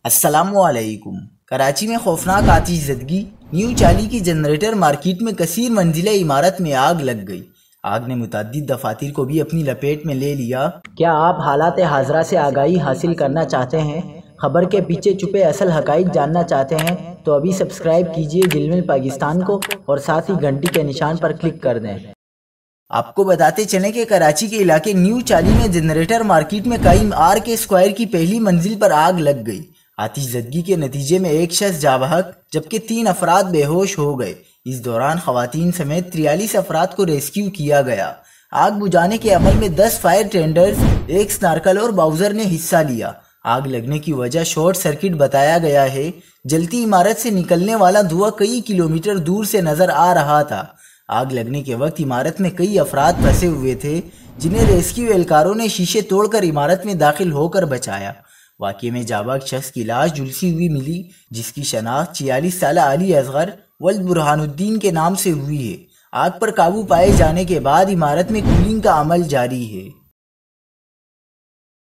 السلام علیکم۔ کراچی میں خوفناک آتش زدگی، نیو چالی کی جنریٹر مارکیٹ میں کثیر منزلہ عمارت میں آگ لگ گئی۔ آگ نے متعدد دفاتر کو بھی اپنی لپیٹ میں لے لیا۔ کیا آپ حالات حاضرہ سے آگاہی حاصل کرنا چاہتے ہیں؟ خبر کے پیچھے چھپے اصل حقائق جاننا چاہتے ہیں تو ابھی سبسکرائب کیجئے دل پاکستان کو اور ساتھ ہی گھنٹی کے نشان پر کلک کر دیں۔ آپ کو بتاتے چلیں کہ کراچی کے علاقے نیو چالی میں جنریٹر مارکیٹ میں قائم آر کے اسکوائر کی پہلی منزل پر آگ لگ گئی۔ آتش زدگی کے نتیجے میں ایک شخص جاں بحق جبکہ 3 افراد بے ہوش ہو گئے۔ اس دوران خواتین سمیت 43 افراد کو ریسکیو کیا گیا۔ آگ بجھانے کے عمل میں 10 فائر ٹینڈرز، 1 سنارکل اور باؤزر نے حصہ لیا۔ آگ لگنے کی وجہ شارٹ سرکٹ بتایا گیا ہے۔ جلتی عمارت سے نکلنے والا دھواں کئی کلومیٹر دور سے نظر آ رہا تھا۔ آگ لگنے کے وقت عمارت میں کئی افراد پھنسے ہوئے تھے جنہیں ریسکیو اہلکاروں نے شیشے توڑ کر عمارت میں داخل ہو کر بچایا۔ واقعے میں جاں بحق شخص کی لاش جھلسی ہوئی ملی جس کی شناخت 46 سالہ علی اصغر ولد برہان الدین کے نام سے ہوئی ہے۔ آگ پر قابو پائے جانے کے بعد عمارت میں کولنگ کا عمل جاری ہے۔